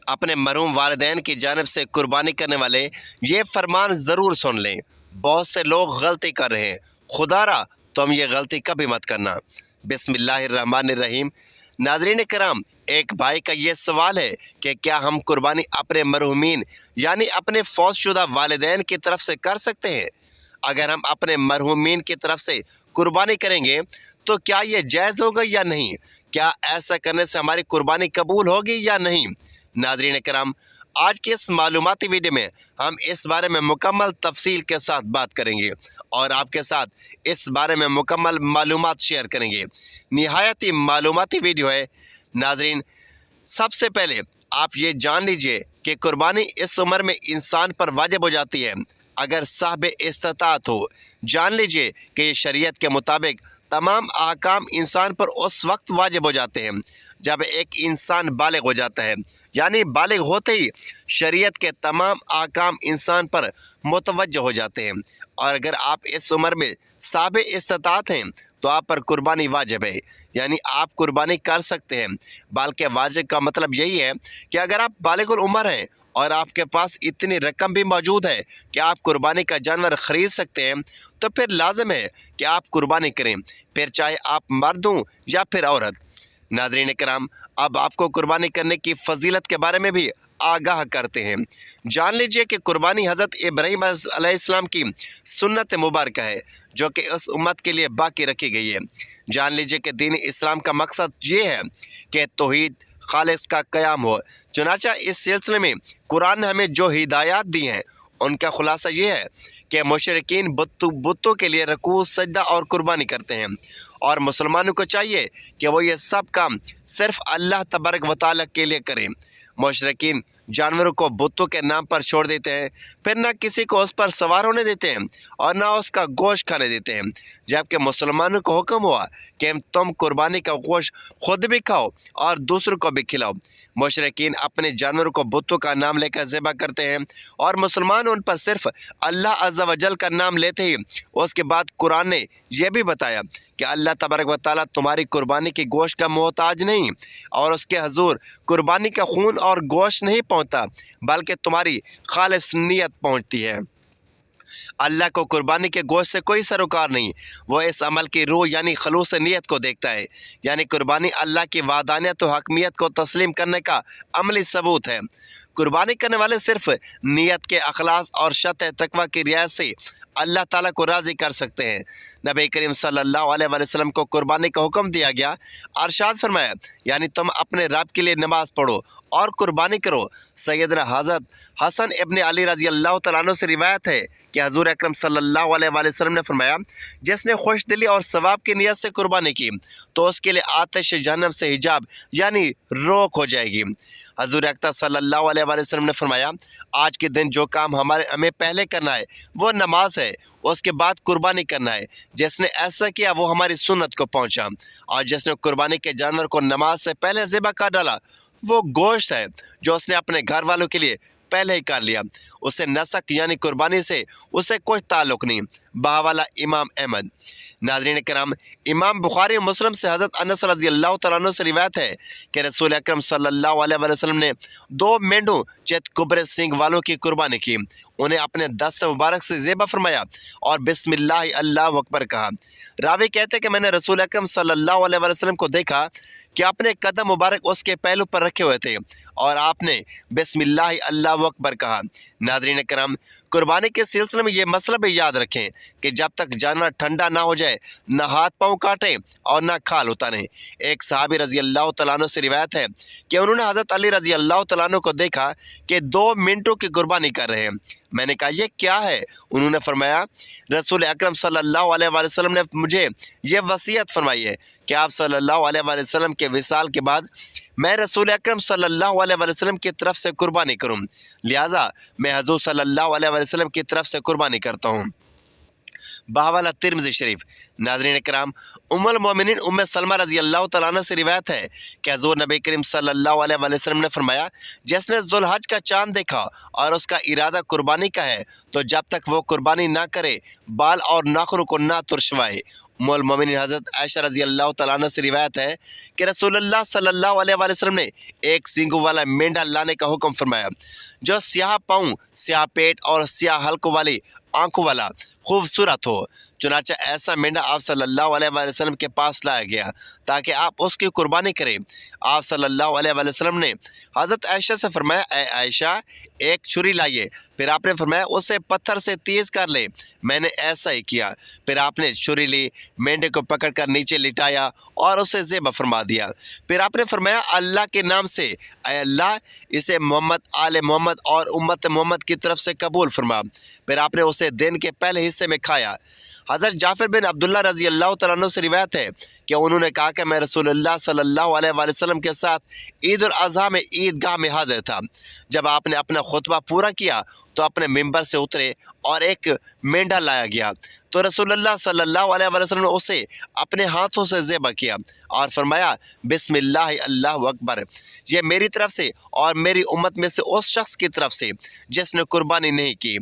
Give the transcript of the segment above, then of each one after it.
اپنے مرحوم والدین کی جانب سے قربانی کرنے والے یہ فرمان ضرور سن لیں۔ بہت سے لوگ غلطی کر رہے ہیں، خدا را تم یہ غلطی کبھی مت کرنا۔ بسم اللہ الرحمن الرحیم۔ ناظرین کرام، ایک بھائی کا یہ سوال ہے کہ کیا ہم قربانی اپنے مرحومین یعنی اپنے فوت شدہ والدین کی طرف سے کر سکتے ہیں؟ اگر ہم اپنے مرحومین کی طرف سے قربانی کریں گے تو کیا یہ جائز ہوگا یا نہیں؟ کیا ایسا کرنے سے ہماری قربانی قبول ہوگی یا نہیں؟ ناظرین کرام، آج کی اس معلوماتی ویڈیو میں ہم اس بارے میں مکمل تفصیل کے ساتھ بات کریں گے اور آپ کے ساتھ اس بارے میں مکمل معلومات شیئر کریں گے۔ نہایت ہی معلوماتی ویڈیو ہے۔ ناظرین، سب سے پہلے آپ یہ جان لیجئے کہ قربانی اس عمر میں انسان پر واجب ہو جاتی ہے اگر صاحب استطاعت ہو۔ جان لیجئے کہ یہ شریعت کے مطابق تمام احکام انسان پر اس وقت واجب ہو جاتے ہیں جب ایک انسان بالغ ہو جاتا ہے، یعنی بالغ ہوتے ہی شریعت کے تمام احکام انسان پر متوجہ ہو جاتے ہیں، اور اگر آپ اس عمر میں صاحب استطاعت ہیں تو آپ پر قربانی واجب ہے، یعنی آپ قربانی کر سکتے ہیں۔ بلکہ واجب کا مطلب یہی ہے کہ اگر آپ بالغ العمر ہیں اور آپ کے پاس اتنی رقم بھی موجود ہے کہ آپ قربانی کا جانور خرید سکتے ہیں تو پھر لازم ہے کہ آپ قربانی کریں، پھر چاہے آپ مرد ہوں یا پھر عورت۔ ناظرین کرام، اب آپ کو قربانی کرنے کی فضیلت کے بارے میں بھی آگاہ کرتے ہیں۔ جان لیجئے کہ قربانی حضرت ابراہیم علیہ السلام کی سنت مبارکہ ہے جو کہ اس امت کے لیے باقی رکھی گئی ہے۔ جان لیجئے کہ دین اسلام کا مقصد یہ ہے کہ توحید خالص کا قیام ہو۔ چنانچہ اس سلسلے میں قرآن نے ہمیں جو ہدایات دی ہیں ان کا خلاصہ یہ ہے کہ مشرکین بتوں کے لیے رکوع، سجدہ اور قربانی کرتے ہیں، اور مسلمانوں کو چاہیے کہ وہ یہ سب کام صرف اللہ تبارک و تعالیٰ کے لیے کریں۔ مشرکین جانوروں کو بتوں کے نام پر چھوڑ دیتے ہیں، پھر نہ کسی کو اس پر سوار ہونے دیتے ہیں اور نہ اس کا گوشت کھانے دیتے ہیں، جبکہ مسلمانوں کو حکم ہوا کہ تم قربانی کا گوشت خود بھی کھاؤ اور دوسروں کو بھی کھلاؤ۔ مشرکین اپنے جانوروں کو بتوں کا نام لے کر ذبح کرتے ہیں اور مسلمان ان پر صرف اللہ عز و جل کا نام لیتے ہی اس کے بعد قرآن نے یہ بھی بتایا کہ اللہ تبارک و تعالیٰ تمہاری قربانی کے گوشت کا محتاج نہیں، اور اس کے حضور قربانی کا خون اور گوشت نہیں پہنچتا بلکہ تمہاری خالص نیت پہنچتی ہے۔ اللہ کو قربانی کے گوشت سے کوئی سروکار نہیں، وہ اس عمل کی روح یعنی خلوص نیت کو دیکھتا ہے، یعنی قربانی اللہ کی وحدانیت و حکمیت کو تسلیم کرنے کا عملی ثبوت ہے۔ قربانی کرنے والے صرف نیت کے اخلاص اور شرط تقویٰ کی رعایت سے اللہ تعالیٰ کو راضی کر سکتے ہیں۔ نبی کریم صلی اللہ علیہ وسلم کو قربانی کا حکم دیا گیا، ارشاد فرمایا یعنی تم اپنے رب کے لیے نماز پڑھو اور قربانی کرو۔ سیدنا حضرت حسن ابن علی رضی اللہ تعالیٰ عنہ سے روایت ہے کہ حضور اکرم صلی اللہ علیہ وسلم نے فرمایا، جس نے خوش دلی اور ثواب کی نیت سے قربانی کی تو اس کے لیے آتش جہنم سے حجاب یعنی روک ہو جائے گی۔ حضور اکرم صلی اللہ علیہ وسلم نے فرمایا، آج کے دن جو کام ہمیں پہلے کرنا ہے وہ نماز ہے، اس کے بعد قربانی کرنا ہے۔ جس نے ایسا کیا وہ ہماری سنت کو پہنچا، اور جس نے قربانی کے جانور کو نماز سے پہلے ذبح کر ڈالا وہ گوشت ہے جو اس نے اپنے گھر والوں کے لیے پہلے ہی کر لیا، اسے نسک یعنی قربانی سے اسے کوئی تعلق نہیں۔ بحوالہ امام احمد۔ ناظرین کرام، امام بخاری و مسلم سے حضرت انس رضی اللہ تعالیٰ عنہ سے روایت ہے کہ رسول اکرم صلی اللہ علیہ وسلم نے 2 مینڈوں چت کبرے سینگ والوں کی قربانی کی، انہیں اپنے دست مبارک سے ذبح فرمایا اور بسم اللہ اللہ اکبر کہا۔ راوی کہتے ہیں کہ میں نے رسول اکرم صلی اللہ علیہ وسلم کو دیکھا کہ اپنے قدم مبارک اس کے پہلو پر رکھے ہوئے تھے اور آپ نے بسم اللہ اللہ اکبر کہا۔ ناظرین کرام، قربانی کے سلسلے میں یہ مسئلہ بھی یاد رکھیں کہ جب تک جانور ٹھنڈا نہ ہو جائے نہ ہاتھ پاؤں کاٹیں اور نہ کھال اتاریں۔ ایک صحابی رضی اللہ تعالیٰ عنہ سے روایت ہے کہ انہوں نے حضرت علی رضی اللہ تعالیٰ عنہ کو دیکھا کہ 2 منٹوں کی قربانی کر رہے ہیں۔ میں نے کہا یہ کیا ہے؟ انہوں نے فرمایا، رسول اکرم صلی اللہ علیہ وسلم نے مجھے یہ وصیت فرمائی ہے کہ آپ صلی اللہ علیہ وسلم کے وصال کے بعد میں رسول اکرم صلی اللہ علیہ وسلم کی طرف سے قربانی کروں، لہٰذا میں حضور صلی اللہ علیہ وسلم کی طرف سے قربانی کرتا ہوں۔ بحوالہ ترمذی شریف۔ ناظرین کرام، ام المومنین ام سلمہ رضی اللہ تعالیٰ عنہ سے روایت ہے کہ حضور نبی کریم صلی اللہ علیہ وسلم نے فرمایا، جس نے ذوالحج کا چاند دیکھا اور اس کا ارادہ قربانی کا ہے تو جب تک وہ قربانی نہ کرے بال اور ناخنوں کو نہ ترشوائے۔ उम्मुल मोमिनीन हज़रत आयशा रज़ी अल्लाह तआला अन्हा से रिवायत है कि रसूलुल्लाह सल्लल्लाहु अलैहि वसल्लम ने एक सींगों वाला मेंढा लाने का हुक्म फरमाया जो स्याह पाँव, स्याह पेट और स्याह हल्कों वाली आंखों वाला खूबसूरत हो। चुनांचे ऐसा मेंढा आप सल्लल्लाहु अलैहि वसल्लम के पास लाया गया ताकि आप उसकी कुर्बानी करें। आप सल्लल्लाहु अलैहि वसल्लम ने हज़रत आयशा से फरमाया, ए आयशा, एक छुरी लाइए। फिर आपने फरमाया, उसे पत्थर से तेज़ कर ले। मैंने ऐसा ही किया। फिर आपने छुरी ली, मेंढे को पकड़कर नीचे लिटाया और उसे ज़ेबह फरमा दिया। फिर आपने फरमाया, अल्लाह के नाम से ऐ अल्लाह, इसे मोहम्मद, आले मोहम्मद और उम्मत मोहम्मद की तरफ से कबूल फरमा। फिर आपने उसे दिन के पहले हिस्से में खाया। हज़रत जाफ़िर बिन अब्दुल्लाह रज़ी अल्लाह तआला अन्हु से रिवायत है कि उन्होंने कहा कि मैं रसूलुल्लाह सल्लल्लाहु अलैहि वसल्लम के साथ ईद उल अज़हा में ईदगाह में हाज़िर था। जब आपने अपना खुतबा पूरा किया तो अपने मिंबर से उतरे और एक मेंढा लाया गया तो रसूलुल्लाह सल्लल्लाहु अलैहि वसल्लम ने उसे अपने हाथों से ज़ेबह किया और फरमाया, बिस्मिल्लाह अल्लाहु अकबर, ये मेरी तरफ से और मेरी उम्मत में से उस शख्स की तरफ से जिसने कुर्बानी नहीं की।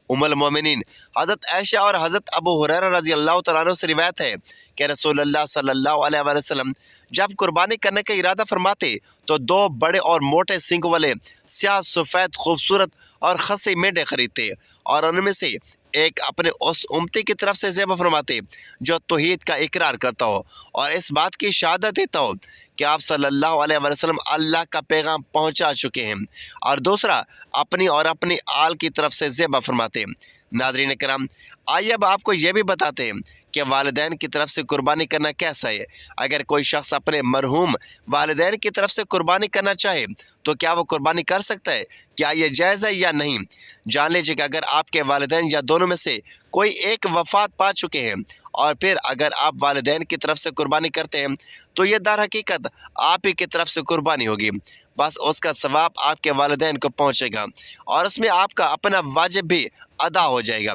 उम्मुल मोमिनीन हज़रत आयशा और हज़रत अबू हुरैरा रज़ी अल्लाह तआला अन्हु से रिवायत है कि रसूलुल्लाह सल्लल्लाहु अलैहि वसल्लम जब कुर्बानी करने का इरादा फरमाते तो दो बड़े और मोटे सींगों वाले स्याह सफ़ेद खूबसूरत और खसी मेंढे खरीदते और उनमें से एक अपने उस उम्मती की तरफ से ज़ेबह फरमाते जो तौहीद का इकरार करता हो और इस बात की शहादत देता हो कि आप सल्लल्लाहु अलैहि वसल्लम अल्लाह का पैगाम पहुंचा चुके हैं, और दूसरा अपनी और अपनी आल की तरफ से ज़ेबह फरमाते। नाज़रीन करम, आइए अब आपको ये भी बताते हैं कि वालिदैन की तरफ से कुर्बानी करना कैसा है। अगर कोई शख्स अपने मरहूम वालिदैन की तरफ से कुर्बानी करना चाहे तो क्या वो कुर्बानी कर सकता है? क्या ये जायज़ है या नहीं? जान लीजिए कि अगर आपके वालिदैन या दोनों में से कोई एक वफ़ात पा चुके हैं और फिर अगर आप वालिदैन की तरफ से कुर्बानी करते हैं तो ये दर हकीकत आप ही की तरफ से कुर्बानी होगी। बस उसका सवाब आपके वालिदैन को पहुँचेगा और उसमें आपका अपना वाजिब भी अदा हो जाएगा।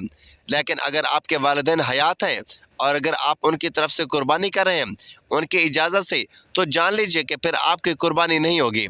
लेकिन अगर आपके वालिदैन हयात हैं और अगर आप उनकी तरफ से कुर्बानी कर रहे हैं उनकी इजाज़त से, तो जान लीजिए कि फिर आपकी कुर्बानी नहीं होगी,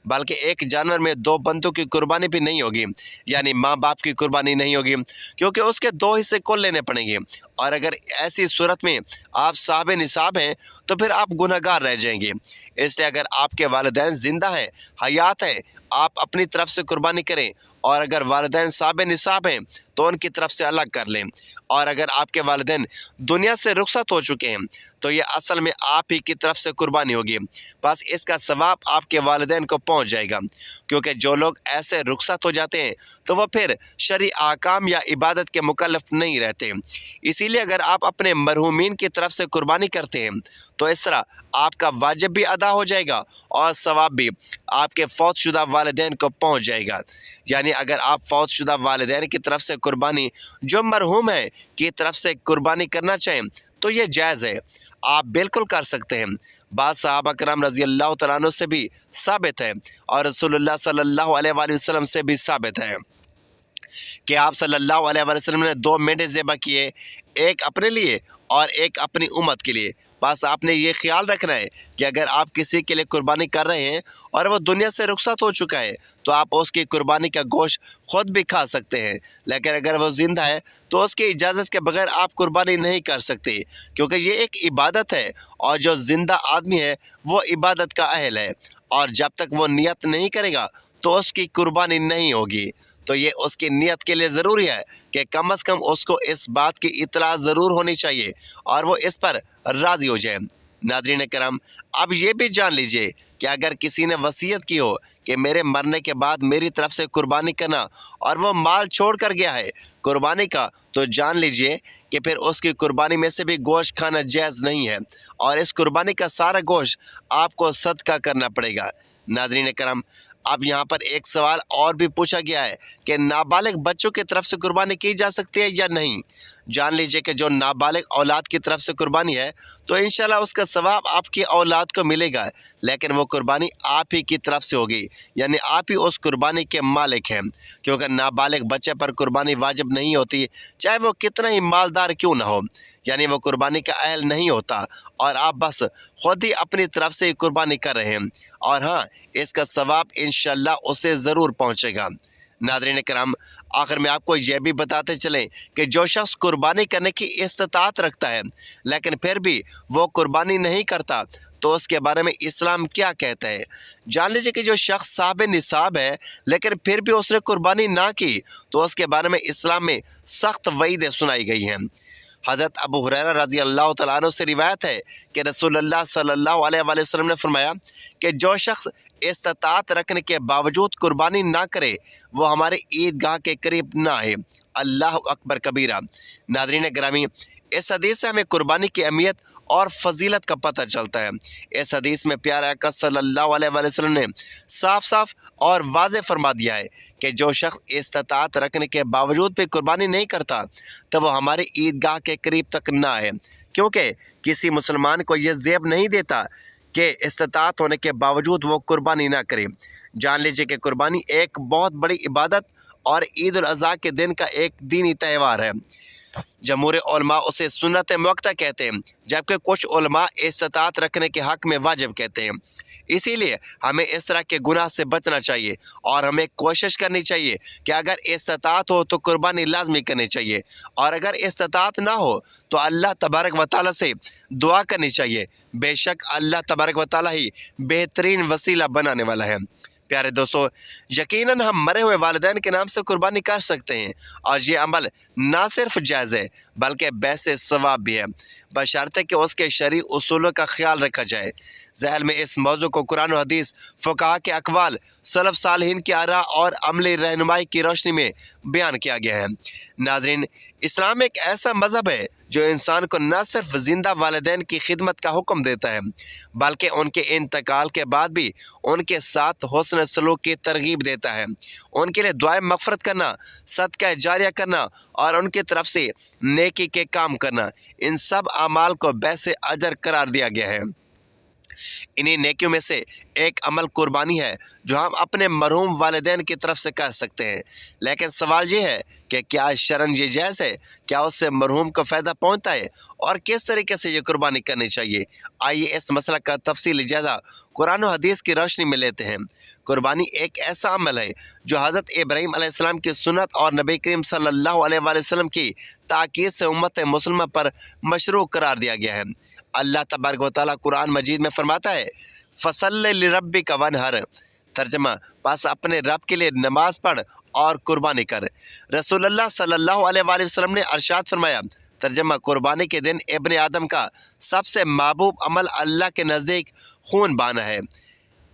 बल्कि एक जानवर में दो बंदों की कुर्बानी भी नहीं होगी, यानी माँ बाप की कुर्बानी नहीं होगी, क्योंकि उसके दो हिस्से कुल लेने पड़ेंगे। और अगर ऐसी सूरत में आप साहिब निसाब हैं तो फिर आप गुनहगार रह जाएंगे। इसलिए अगर आपके वालिदैन ज़िंदा हैं, हयात हैं, आप अपनी तरफ से कुर्बानी करें, और अगर वालिदैन साहिब निसाब हैं तो उनकी तरफ से अलग कर लें। और अगर आपके वालिदैन दुनिया से रुखसत हो चुके हैं तो ये असल में आप ही की तरफ से कुर्बानी होगी। बस इसका सवाब आपके वालिदैन को पहुंच जाएगा, क्योंकि जो लोग ऐसे रुखसत हो जाते हैं तो वह फिर शरई आकाम या इबादत के मुकल्लफ नहीं रहते। इसीलिए अगर आप अपने मरहूमीन की तरफ से कुर्बानी करते हैं तो इस तरह आपका वाजिब भी अदा हो जाएगा और सवाब भी आपके फौतशुदा वालिदैन को पहुंच जाएगा। यानी अगर आप फौतशुदा वालिदैन की तरफ से कुर्बानी जो मरहूम है की तरफ से कुर्बानी करना चाहें तो ये जायज़ है, आप बिल्कुल कर सकते हैं। बात सहाबा कराम रज़ी अल्लाह तआला अन्हु से भी साबित है और रसूलुल्लाह सल्लल्लाहु अलैहि वसल्लम से भी साबित है कि आप सल्लल्लाहु अलैहि वसल्लम ने दो मेंढे ज़ेबह किए, एक अपने लिए और एक अपनी उम्मत के लिए। बस आपने ये ख्याल रखना है कि अगर आप किसी के लिए कुर्बानी कर रहे हैं और वो दुनिया से रुखसत हो चुका है तो आप उसकी कुर्बानी का गोश्त ख़ुद भी खा सकते हैं, लेकिन अगर वो ज़िंदा है तो उसकी इजाज़त के बगैर आप कुर्बानी नहीं कर सकते, क्योंकि ये एक इबादत है और जो ज़िंदा आदमी है वो इबादत का अहल है, और जब तक वो नियत नहीं करेगा तो उसकी कुर्बानी नहीं होगी। तो ये उसकी नीयत के लिए ज़रूरी है कि कम अज़ कम उसको इस बात की इत्तला ज़रूर होनी चाहिए और वो इस पर राज़ी हो जाए। नाज़रीन करम, अब ये भी जान लीजिए कि अगर किसी ने वसीयत की हो कि मेरे मरने के बाद मेरी तरफ से कुर्बानी करना और वो माल छोड़ कर गया है कुर्बानी का, तो जान लीजिए कि फिर उसकी कुर्बानी में से भी गोश्त खाना जायज़ नहीं है और इस कुर्बानी का सारा गोश्त आपको सदका करना पड़ेगा। नाज़रीन करम, अब यहाँ पर एक सवाल और भी पूछा गया है कि नाबालिग बच्चों की तरफ से कुर्बानी की जा सकती है या नहीं। जान लीजिए कि जो नाबालिग औलाद की तरफ से कुर्बानी है तो इंशाल्लाह उसका सवाब आपकी औलाद को मिलेगा, लेकिन वो कुर्बानी आप ही की तरफ से होगी, यानी आप ही उस कुर्बानी के मालिक हैं, क्योंकि नाबालिग बच्चे पर कुर्बानी वाजिब नहीं होती, चाहे वो कितना ही मालदार क्यों ना हो, यानी वो कुर्बानी का अहल नहीं होता और आप बस ख़ुद ही अपनी तरफ से कुर्बानी कर रहे हैं, और हाँ, इसका सवाब इंशाल्लाह उसे ज़रूर पहुँचेगा। नाज़रीन करम, आखिर में आपको यह भी बताते चलें कि जो शख्स कुर्बानी करने की इस्तिताअत रखता है लेकिन फिर भी वो कुर्बानी नहीं करता तो उसके बारे में इस्लाम क्या कहता है। जान लीजिए कि जो शख्स साहिब निसाब है लेकिन फिर भी उसने कुर्बानी ना की तो उसके बारे में इस्लाम में सख्त वईदें सुनाई गई हैं। हज़रत अबू हुरैरा रज़ी अल्लाह तआला अन्हु से रिवायत है कि रसूलुल्लाह सल्लल्लाहु अलैहि वसल्लम ने फरमाया कि जो शख्स इस्तिताअत रखने के बावजूद कुर्बानी ना करे वो हमारे ईदगाह के करीब ना आए। अल्लाह अकबर कबीरा। नाज़रीन गिरामी, इस हदीस से हमें कुर्बानी की अहमियत और फजीलत का पता चलता है। इस हदीस में प्यारे आका सल्लल्लाहु अलैहि वसल्लम ने साफ साफ और वाज़ेह फरमा दिया है कि जो शख्स इस्तिताअत रखने के बावजूद भी कुर्बानी नहीं करता तो वो हमारे ईदगाह के करीब तक ना आए, क्योंकि किसी मुसलमान को यह ज़ेब नहीं देता कि इस्तिताअत होने के बावजूद वो कुर्बानी ना करे। जान लीजिए कि कुर्बानी एक बहुत बड़ी इबादत और ईद उल अज़हा के दिन का एक दीनी त्यौहार है। जमहूर उलमा उसे सुन्नत मुअक्कदा कहते हैं, जबकि कुछ उलमा इस्तिताअत रखने के हक़ में वाजिब कहते हैं। इसीलिए हमें इस तरह के गुनाह से बचना चाहिए और हमें कोशिश करनी चाहिए कि अगर इस्तिताअत हो तो कुर्बानी लाजमी करनी चाहिए, और अगर इस्तिताअत ना हो तो अल्लाह तबारक व तआला से दुआ करनी चाहिए। बेशक अल्लाह तबारक व तआला ही बेहतरीन वसीला बनाने वाला है। प्यारे दोस्तों, यकीनन हम मरे हुए वालिदैन के नाम से कुर्बानी कर सकते हैं और ये अमल ना सिर्फ जायज़ है बल्कि बैसे सवाब भी है, बशर्ते कि उसके शरई उसूलों का ख्याल रखा जाए। ज़हल में इस मौजू को कुरान और हदीस, फ़ुक़हा के अक़वाल, सलफ़ सालिहीन की आरा और अमली रहनुमाई की रोशनी में बयान किया गया है। नाज़रीन, इस्लाम एक ऐसा मज़हब है जो इंसान को न सिर्फ ज़िंदा वालिदैन की खिदमत का हुक्म देता है बल्कि उनके इंतकाल के बाद भी उनके साथ हुस्न सलूक की तरगीब देता है। उनके लिए दुआए मग़फ़िरत करना, सदका जारिया करना और उनकी तरफ से नेकी के काम करना, इन सब अमाल को बैसे अजर करार दिया गया है। इन्हीं नेकियों में से एक अमल कुर्बानी है जो हम अपने मरहूम वालिदैन की तरफ से कर सकते हैं। लेकिन सवाल ये है कि क्या शरन ये जायज़ है, क्या उससे मरहूम को फ़ायदा पहुँचता है और किस तरीके से ये कुर्बानी करनी चाहिए। आइए इस मसला का तफसीली जायज़ा कुरान और हदीस की रोशनी में लेते हैं। कुर्बानी एक ऐसा अमल है जो हज़रत इब्राहीम अलैहिस्सलाम की सुन्नत और नबी करीम सल्लल्लाहु अलैहि वसल्लम की ताकीद से उम्मत मुस्लिमा पर मशरू करार दिया गया है। अल्लाह तबारक व तआला कुरान मजीद में फरमाता है, फ़सल्लि लिरब्बिका वनहर। तर्जमा, बस अपने रब के लिए नमाज पढ़ और कुर्बानी कर। रसूलुल्लाह सल्लल्लाहु अलैहि वसल्लम ने अरशाद फरमाया, तर्जमा, कुर्बानी के दिन इब्ने आदम का सबसे महबूब अमल अल्लाह के नज़दीक खून बहाना है।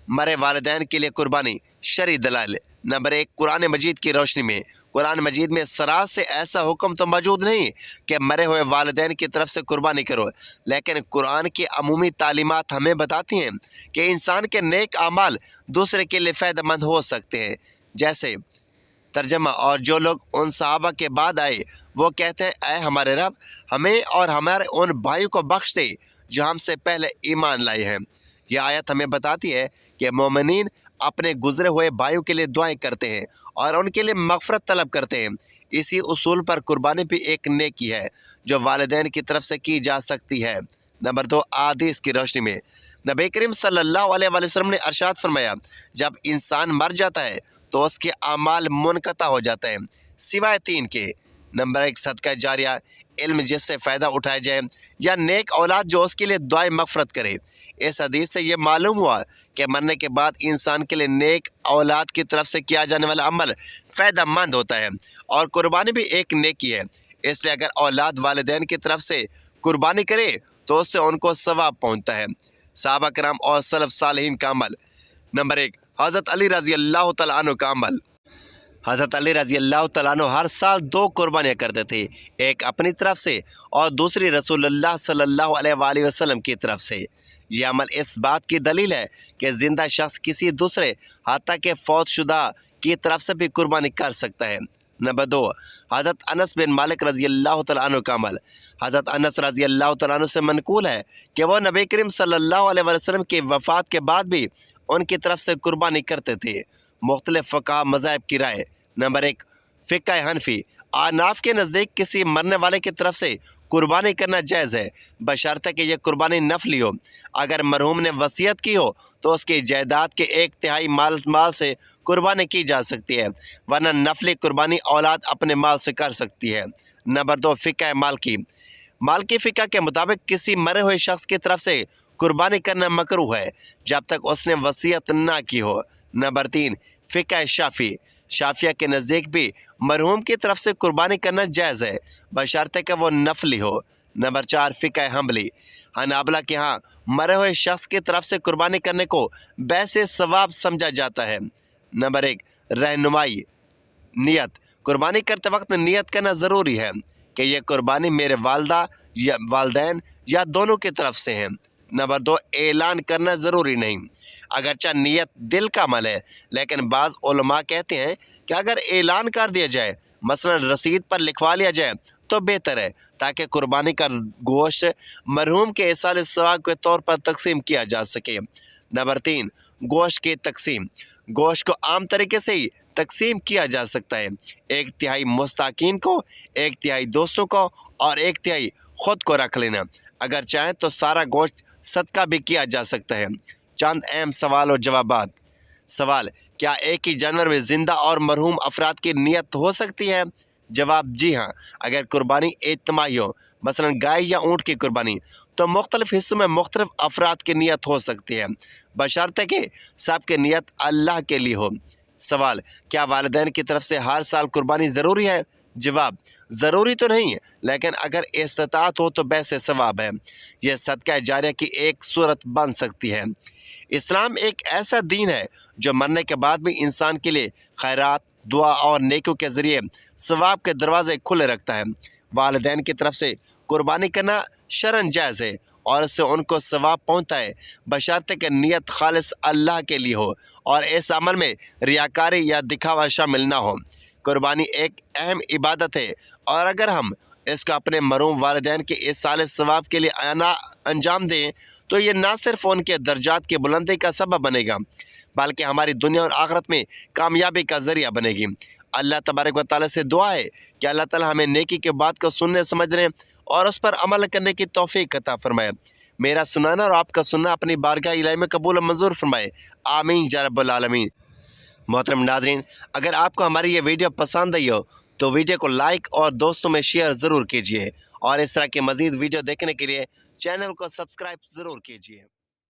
मरे वालिदैन के लिए कुर्बानी शरई दलाइल। नंबर 1, कुरान मजीद की रोशनी में। कुरान मजीद में सराह से ऐसा हुक्म तो मौजूद नहीं कि मरे हुए वालिदैन की तरफ से कुर्बानी करो, लेकिन कुरान की अमूमी तालीमात हमें बताती हैं कि इंसान के नेक आमाल दूसरे के लिए फ़ायदेमंद हो सकते हैं। जैसे तर्जमा, और जो लोग उन सहाबा के बाद आए वो कहते हैं, ऐ हमारे रब, हमें और हमारे उन भाइयों को बख्श दे जो हमसे पहले ईमान लाए हैं। यह आयत हमें बताती है कि मोमिनीन अपने गुजरे हुए भाइयों के लिए दुआएं करते हैं और उनके लिए मग़फ़िरत तलब करते हैं। इसी उसूल पर कुर्बानी भी एक नेकी है जो वालिदैन की तरफ से की जा सकती है। नंबर 2, हदीस की रोशनी में। नबी करीम सल्लल्लाहु अलैहि वसल्लम ने अरशाद फरमाया, जब इंसान मर जाता है तो उसके अमाल मुनक़ता हो जाता है सिवाय 3 के। नंबर 1, सदका जारिया, इल्म जिससे फ़ायदा उठाया जाए, या नेक औलाद जो उसके लिए दुआए मग़फ़िरत करे। इस हदीस से ये मालूम हुआ कि मरने के बाद इंसान के लिए नेक औलाद की तरफ से किया जाने वाला अमल फ़ायदेमंद होता है और कुर्बानी भी एक नेकी है। इसलिए अगर औलाद वालिदैन की तरफ से कुर्बानी करे तो उससे उनको सवाब पहुँचता है। सहाबा किराम और सलफ़ सालिहीन का अमल। नंबर 1, हज़रत अली रज़ी अल्लाह तआला अन्हु का अमल। हज़रत अली रज़ी अल्लाह तआला अन्हु हर साल 2 कुर्बानियाँ करते थे, एक अपनी तरफ से और दूसरी रसूलुल्लाह सल्लल्लाहु अलैहि वसल्लम की तरफ से। यह अमल इस बात की दलील है कि ज़िंदा शख्स किसी दूसरे हत्ता के फौतशुदा की तरफ से भी कुर्बानी कर सकता है। नंबर 2, हज़रत अनस बिन मालिक रज़ी अल्लाह तआला अन्हु का अमल। हज़रत अनस रज़ी अल्लाह तआला अन्हु से मनक़ूल है कि वह नबी करीम सल्लल्लाहु अलैहि वसल्लम की वफ़ात के बाद भी उनकी तरफ से कुर्बानी करते थे। मुख्तलिफ़ फ़ुक़हा मज़ाहिब की राय। नंबर 1, फ़िक़्ह हनफ़ी। आनाफ के नज़दीक किसी मरने वाले की तरफ से कुर्बानी करना जायज़ है, बशर्ते कि यह कुर्बानी नफली हो। अगर मरहूम ने वसीयत की हो तो उसकी जायदाद के 1/3 माल से कुर्बानी की जा सकती है, वरना नफली कुर्बानी औलाद अपने माल से कर सकती है। नंबर 2, फ़िक़्ह माल की फ़िक़्ह के मुताबिक किसी मरे हुए शख्स की तरफ से कुर्बानी करना मकरूह है जब तक उसने वसीयत ना की हो। नंबर 3, फ़िक़्ह शाफ़िया के नज़दीक भी मरहूम की तरफ से कुर्बानी करना जायज़ है, बशर्ते कि वो नफली हो। नंबर 4, फ़िक़्ह हनाबला के यहाँ मरे हुए शख्स की तरफ से कुर्बानी करने को बैसे सवाब समझा जाता है। नंबर 1, रहनुमाई नियत। कुर्बानी करते वक्त नियत करना ज़रूरी है कि यह कुर्बानी मेरे वालदा या वालदैन या दोनों की तरफ से है। नंबर 2, ऐलान करना ज़रूरी नहीं। अगरचा नियत दिल का अमल है, लेकिन बाज़ उलमा कहते हैं कि अगर ऐलान कर दिया जाए, मसलन रसीद पर लिखवा लिया जाए, तो बेहतर है, ताकि कुर्बानी का गोश्त मरहूम के इसाल सवाब के तौर पर तकसीम किया जा सके। नंबर 3, गोश्त की तकसीम। गोश्त को आम तरीके से ही तकसीम किया जा सकता है, 1/3 मुस्ताकीन को, 1/3 दोस्तों को और 1/3 ख़ुद को रख लेना। अगर चाहें तो सारा गोश्त सदका भी किया जा सकता है। चंद अहम सवाल और जवाबात। सवाल, क्या एक ही जानवर में ज़िंदा और मरहूम अफराद की नियत हो सकती है? जवाब, जी हाँ। अगर कुर्बानी इज्तिमाई हो, मसलन गाय या ऊँट की कुर्बानी, तो मुख्तलिफ हिस्सों में मुख्तलिफ अफराद की नियत हो सकती है, बशर्ते कि सब की नियत अल्लाह के लिए हो। सवाल, क्या वालिदैन की तरफ से हर साल कुर्बानी ज़रूरी है? जवाब, ज़रूरी तो नहीं है, लेकिन अगर इस्तिताअत हो तो बैसे सवाब है। यह सदका जारिया की एक सूरत बन सकती है। इस्लाम एक ऐसा दीन है जो मरने के बाद भी इंसान के लिए खैरात, दुआ और नेकियों के ज़रिए सवाब के दरवाज़े खुले रखता है। वालिदैन की तरफ से कुर्बानी करना शरन जायज़ है और इससे उनको सवाब पहुँचता है, बशर्ते कि नियत खालिस अल्लाह के लिए हो और इस अमल में रियाकारी या दिखावा शामिल ना हो। कुर्बानी एक अहम इबादत है और अगर हम इसको अपने मरहूम वालिदैन के इस साल सवाब के लिए अंजाम दें तो ये ना सिर्फ उनके दर्जात की बुलंदी का सबब बनेगा, बल्कि हमारी दुनिया और आखिरत में कामयाबी का ज़रिया बनेगी। अल्लाह तबारक व तआला से दुआ है कि अल्लाह ताला हमें नेकी के बात को सुनने, समझने और उस पर अमल करने की तौफीक अता फरमाए। मेरा सुनाना और आपका सुनना अपनी बारगाह इलाही में कबूल और मंजूर फरमाए। आमीन या रब्बल आलमीन। मोहतरम नाज़रीन, अगर आपको हमारी ये वीडियो पसंद आई हो तो वीडियो को लाइक और दोस्तों में शेयर ज़रूर कीजिए और इस तरह के मज़ीद वीडियो देखने के लिए चैनल को सब्सक्राइब ज़रूर कीजिए।